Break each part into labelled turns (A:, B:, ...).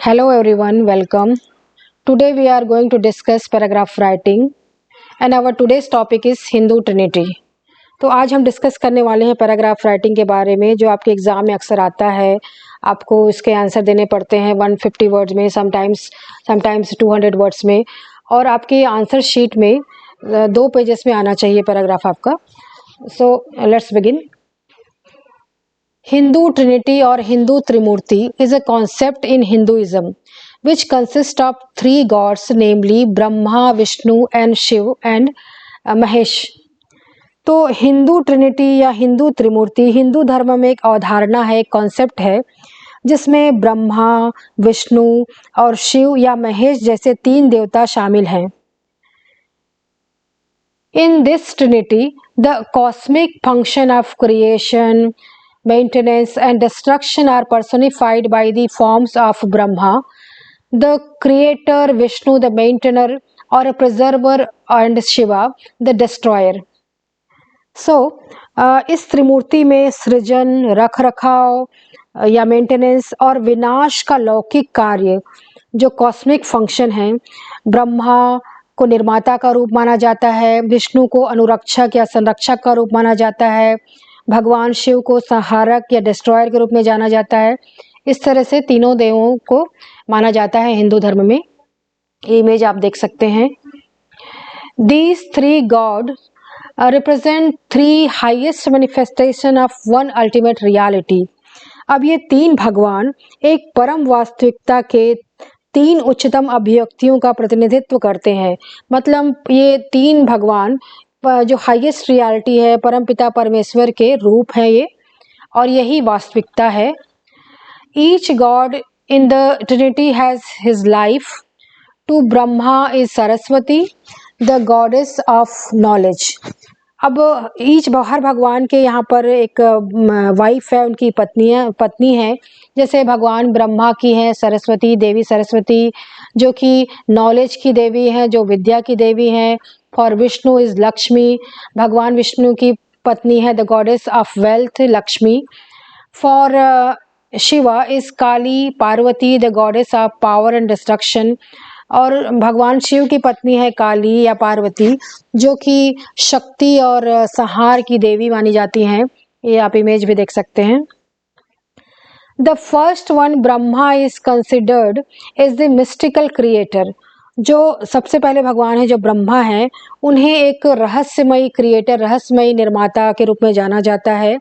A: Hello everyone, welcome. Today we are going to discuss paragraph writing and our today's topic is Hindu Trinity. तो आज हम discuss करने वाले हैं paragraph writing के बारे में जो आपके एग्जाम में अक्सर आता है। आपको इसके आंसर देने पड़ते हैं 150 वर्ड्स में, समटाइम्स 200 वर्ड्स में, और आपके आंसर शीट में 2 पेजेस में आना चाहिए पैराग्राफ आपका। So let's begin. Hindu Trinity or Hindu Trimurti is a concept in Hinduism which consists of 3 gods, namely Brahma, Vishnu and Shiv and Mahesh. तो हिंदू ट्रिनिटी या हिंदू त्रिमूर्ति हिंदू धर्म में एक अवधारणा है, एक कॉन्सेप्ट है जिसमें ब्रह्मा, विष्णु और शिव या महेश जैसे 3 देवता शामिल हैं। In this trinity, the cosmic function of creation, maintenance and destruction are personified by the forms of Brahma, the creator, Vishnu, the maintainer or a preserver, and Shiva, the destroyer. इस त्रिमूर्ति में सृजन, रख रखाव या मेंटेनेंस और विनाश का लौकिक कार्य जो कॉस्मिक फंक्शन है, ब्रह्मा को निर्माता का रूप माना जाता है, विष्णु को अनुरक्षक या संरक्षक का रूप माना जाता है, भगवान शिव को संहारक या डिस्ट्रॉयर के रूप में जाना जाता है। इस तरह से तीनों देवों को माना जाता है हिंदू धर्म में। इमेज आप देख सकते हैं। These 3 God represent 3 highest manifestation of one ultimate reality. अब ये 3 भगवान एक परम वास्तविकता के 3 उच्चतम अभिव्यक्तियों का प्रतिनिधित्व करते हैं। मतलब ये 3 भगवान जो हाईएस्ट रियलिटी है, परमपिता परमेश्वर के रूप है ये, और यही वास्तविकता है। Each god in the trinity has his wife. To Brahma is Saraswati, the goddess of knowledge. अब हर भगवान के यहाँ पर एक वाइफ है, उनकी पत्नी है। जैसे भगवान ब्रह्मा की है सरस्वती, देवी सरस्वती, जो कि नॉलेज की देवी है, जो विद्या की देवी है। फॉर विष्णु इज लक्ष्मी, भगवान विष्णु की पत्नी है, the goddess of wealth, Lakshmi. For Shiva is Kali, Parvati, the goddess of power and destruction. और भगवान शिव की पत्नी है काली या पार्वती, जो कि शक्ति और संहार की देवी मानी जाती हैं। ये आप इमेज भी देख सकते हैं। The first one Brahma is considered as the mystical creator. जो सबसे पहले भगवान है जो ब्रह्मा है, उन्हें एक रहस्यमयी क्रिएटर, रहस्यमयी निर्माता के रूप में जाना जाता है।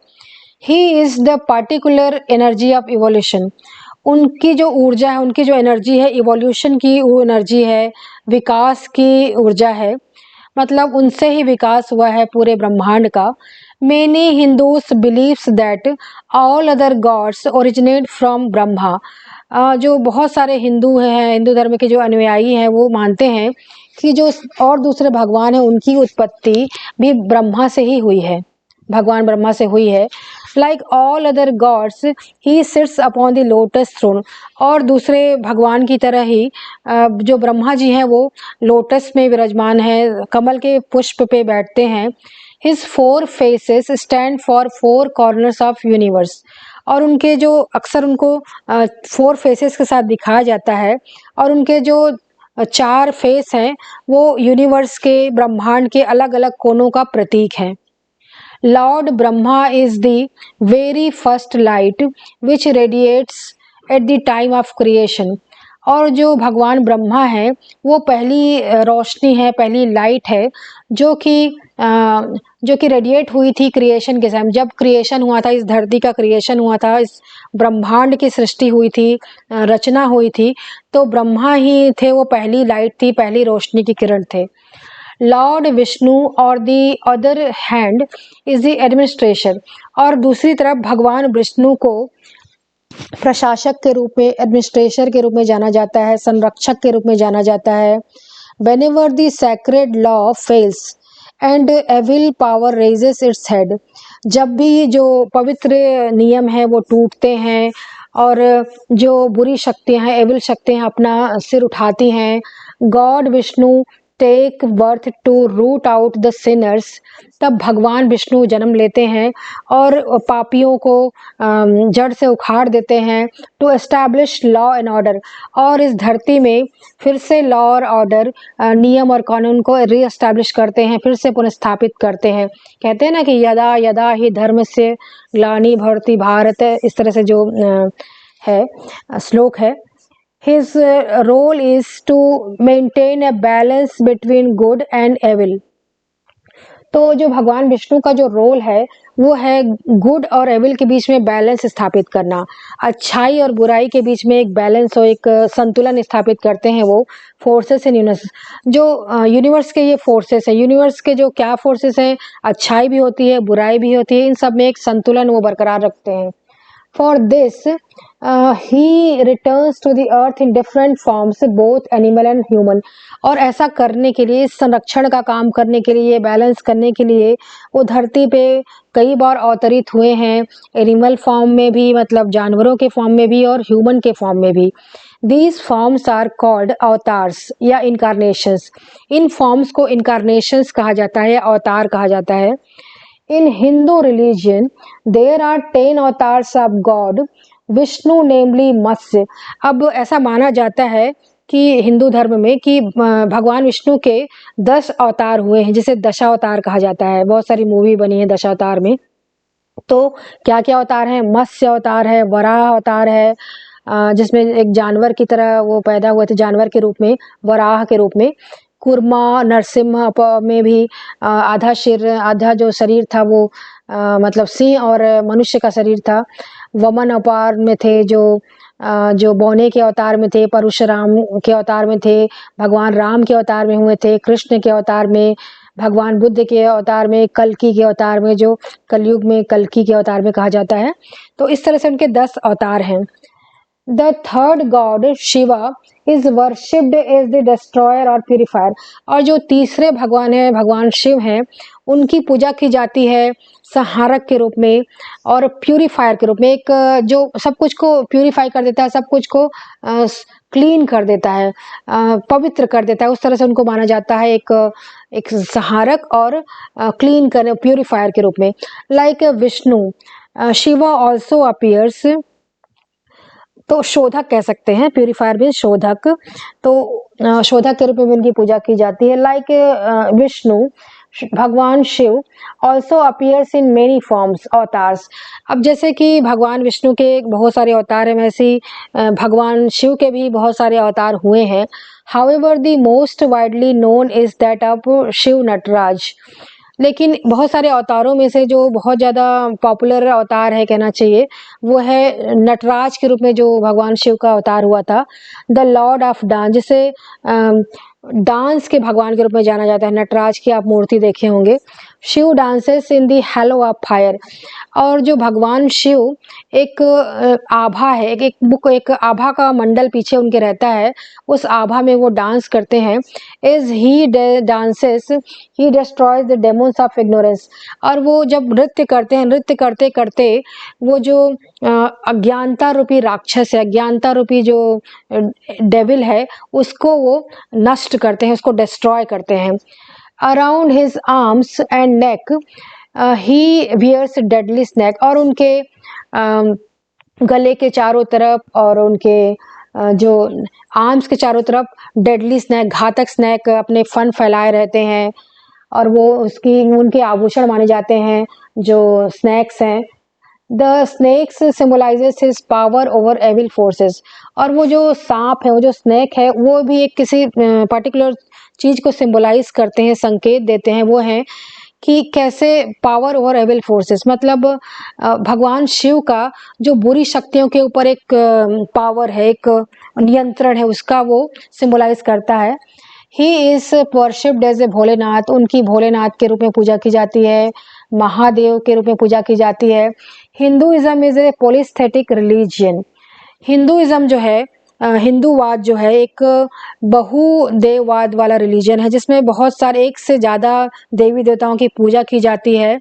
A: He is the particular energy of evolution. उनकी जो ऊर्जा है, उनकी जो एनर्जी है, इवोल्यूशन की वो एनर्जी है, विकास की ऊर्जा है। मतलब उनसे ही विकास हुआ है पूरे ब्रह्मांड का। Many Hindus believes that all other God's originate from Brahma. जो बहुत सारे हिंदू हैं, हिंदू धर्म के जो अनुयायी हैं, वो मानते हैं कि जो और दूसरे भगवान हैं उनकी उत्पत्ति भी ब्रह्मा से ही हुई है, भगवान ब्रह्मा से हुई है। Like all other gods he sits upon the lotus throne. और दूसरे भगवान की तरह ही जो ब्रह्मा जी हैं वो लोटस में विराजमान है, कमल के पुष्प पे बैठते हैं। His 4 faces stand for 4 corners of universe. और उनके जो अक्सर उनको 4 फेसेस के साथ दिखाया जाता है, और उनके जो 4 फेस हैं वो यूनिवर्स के, ब्रह्मांड के अलग अलग कोनों का प्रतीक है। Lord Brahma is the very first light which radiates at the time of creation. और जो भगवान ब्रह्मा है वो पहली रोशनी है, पहली लाइट है, जो कि रेडिएट हुई थी क्रिएशन के समय। जब क्रिएशन हुआ था, इस धरती का क्रिएशन हुआ था, इस ब्रह्मांड की सृष्टि हुई थी, रचना हुई थी, तो ब्रह्मा ही थे, वो पहली लाइट थी, पहली रोशनी की किरण थे। लॉर्ड विष्णु और the other hand is the administration. और दूसरी तरफ भगवान विष्णु को प्रशासक के रूप में, एडमिनिस्ट्रेटर के रूप में जाना जाता है, संरक्षक के रूप में जाना जाता है। Whenever the sacred law fails and evil power raises its head, जब भी जो पवित्र नियम है वो टूटते हैं और जो बुरी शक्तियां हैं, एविल शक्तियां अपना सिर उठाती हैं, god Vishnu take birth to root out the sinners, तब भगवान विष्णु जन्म लेते हैं और पापियों को जड़ से उखाड़ देते हैं। To establish law and order, और इस धरती में फिर से लॉ और ऑर्डर, नियम और कानून को रीएस्टैब्लिश करते हैं, फिर से पुनर्स्थापित करते हैं। कहते हैं ना कि यदा यदा ही धर्म से ग्लानि भवति भारत, इस तरह से जो है श्लोक है। His role is to maintain a balance between good and evil. तो जो भगवान विष्णु का जो रोल है वो है गुड और एविल के बीच में बैलेंस स्थापित करना, अच्छाई और बुराई के बीच में एक बैलेंस और एक संतुलन स्थापित करते हैं वो फोर्सेस इन यूनिवर्स। जो यूनिवर्स के ये फोर्सेस हैं, यूनिवर्स के जो क्या फोर्सेस हैं, अच्छाई भी होती है, बुराई भी होती है, इन सब में एक संतुलन वो बरकरार रखते हैं। For this, he returns to the earth in different forms, both animal and human. और ऐसा करने के लिए, संरक्षण का काम करने के लिए, बैलेंस करने के लिए वो धरती पे कई बार अवतरित हुए हैं, एनिमल फॉर्म में भी, मतलब जानवरों के फॉर्म में भी, और ह्यूमन के फॉर्म में भी। These forms are called avatars या इनकारनेशंस। इन फॉर्म्स को इनकारनेशंस कहा जाता है, अवतार कहा जाता है। In Hindu religion, there are 10 avatars of God, Vishnu नेमली मत्स्य। अब ऐसा माना जाता है कि हिंदू धर्म में कि भगवान विष्णु के 10 अवतार हुए हैं, जिसे दशावतार कहा जाता है। बहुत सारी मूवी बनी है दशावतार में। तो क्या क्या अवतार हैं? मत्स्य अवतार है, वराह अवतार है, जिसमें एक जानवर की तरह वो पैदा हुए थे, जानवर के रूप में, वराह के रूप में। कुर्मा नरसिम्हा में भी आधा सिर, आधा जो शरीर था वो मतलब सिंह और मनुष्य का शरीर था। वमन अवतार में थे, जो बौने के अवतार में थे, परशुराम के अवतार में थे, भगवान राम के अवतार में हुए थे, कृष्ण के अवतार में, भगवान बुद्ध के अवतार में, कल्कि के अवतार में, जो कलयुग में कल्कि के अवतार में कहा जाता है। तो इस तरह से उनके 10 अवतार हैं। The third god Shiva is worshipped as the destroyer और purifier। और जो तीसरे भगवान है, भगवान शिव हैं, उनकी पूजा की जाती है संहारक के रूप में और प्यूरिफायर के रूप में। एक जो सब कुछ को प्यूरिफाई कर देता है, सब कुछ को क्लीन कर देता है, पवित्र कर देता है, उस तरह से उनको माना जाता है, एक संहारक और क्लीन करने, प्यूरिफायर के रूप में। Like Vishnu, Shiva also appears, तो शोधक कह सकते हैं, प्यूरिफायर भी शोधक, तो शोधक के रूप में उनकी पूजा की जाती है। लाइक विष्णु, भगवान Shiva also appears in many forms, avatars. अब जैसे कि भगवान विष्णु के बहुत सारे अवतार हैं, वैसे ही भगवान शिव के भी बहुत सारे अवतार हुए हैं। However the most widely known is that of Shiva Nataraja. लेकिन बहुत सारे अवतारों में से जो बहुत ज़्यादा पॉपुलर अवतार है कहना चाहिए, वो है नटराज के रूप में जो भगवान शिव का अवतार हुआ था। द लॉर्ड ऑफ डांस, जिसे डांस के भगवान के रूप में जाना जाता है। नटराज की आप मूर्ति देखे होंगे। Shiva dances in the halo of fire. और जो भगवान शिव एक आभा है, एक आभा का मंडल पीछे उनके रहता है, उस आभा में वो डांस करते हैं। As he dances he destroys the demons of ignorance. और वो जब नृत्य करते हैं, नृत्य करते करते वो जो अज्ञानता रूपी राक्षस है, अज्ञानता रूपी जो डेविल है, उसको वो नष्ट करते हैं, उसको डिस्ट्रॉय करते हैं। Around his arms and neck he wears deadly snake. और उनके गले के चारों तरफ और उनके जो आर्म्स के चारों तरफ डेडली स्नैक, घातक स्नैक अपने फन फैलाए रहते हैं, और वो उनके आभूषण माने जाते हैं जो स्नैक्स हैं। The snakes symbolizes his power over evil forces. और वो जो सांप है, वो जो स्नैक है, वो भी एक किसी पर्टिकुलर चीज को सिंबलाइज करते हैं, संकेत देते हैं। वो है कि कैसे पावर ओवर एविल फोर्सेस, मतलब भगवान शिव का जो बुरी शक्तियों के ऊपर एक पावर है, एक नियंत्रण है, उसका वो सिंबलाइज करता है। He is worshipped as a Bholenath. उनकी भोलेनाथ के रूप में पूजा की जाती है, महादेव के रूप में पूजा की जाती है। Hinduism is a polytheistic religion. Hinduism जो है, हिंदूवाद जो है, एक बहुदेववाद वाला रिलीजन है, जिसमें बहुत सारे, एक से ज़्यादा देवी देवताओं की पूजा की जाती है।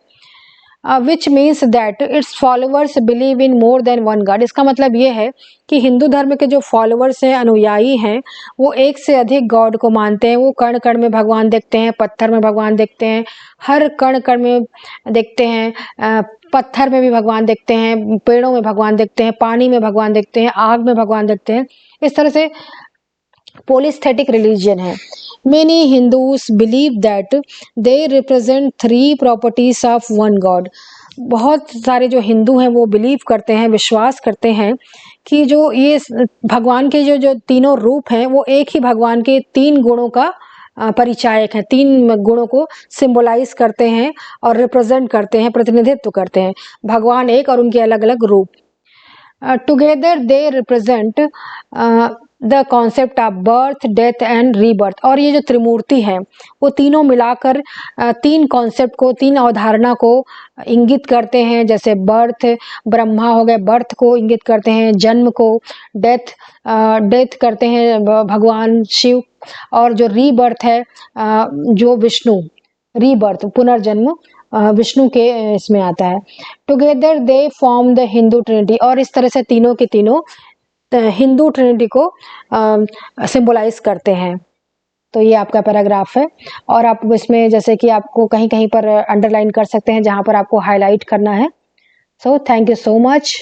A: Which means that it's followers believe in more than one God. इसका मतलब ये है कि हिंदू धर्म के जो फॉलोअर्स हैं, अनुयायी हैं, वो एक से अधिक गॉड को मानते हैं। वो कण कण में भगवान देखते हैं, पत्थर में भगवान देखते हैं, हर कण कण में देखते हैं, पत्थर में भी भगवान देखते हैं, पेड़ों में भगवान देखते हैं, पानी में भगवान देखते हैं, आग में भगवान देखते हैं। इस तरह से पोलिस्थेटिक रिलीजन है। Many Hindus believe that they represent 3 properties of one God. बहुत सारे जो हिंदू हैं वो बिलीव करते हैं, विश्वास करते हैं कि जो ये भगवान के जो जो तीनों रूप हैं वो एक ही भगवान के 3 गुणों का परिचायक है, 3 गुणों को सिंबलाइज करते हैं और रिप्रेजेंट करते हैं, प्रतिनिधित्व करते हैं। भगवान एक और उनके अलग अलग रूप। Together they represent the concept of birth, death and rebirth. और ये जो त्रिमूर्ति है वो तीनों मिलाकर 3 कॉन्सेप्ट को, 3 अवधारणा को इंगित करते हैं। जैसे बर्थ, ब्रह्मा हो गए, बर्थ को इंगित करते हैं, जन्म को, डेथ करते हैं भगवान शिव, और जो रीबर्थ है जो विष्णु, रीबर्थ पुनर्जन्म विष्णु के इसमें आता है। Together they form the Hindu Trinity. और इस तरह से तीनों के तीनों हिंदू ट्रिनिटी को सिंबलाइज करते हैं। तो ये आपका पैराग्राफ है, और आप इसमें जैसे कि आपको कहीं कहीं पर अंडरलाइन कर सकते हैं जहां पर आपको हाईलाइट करना है। So thank you so much.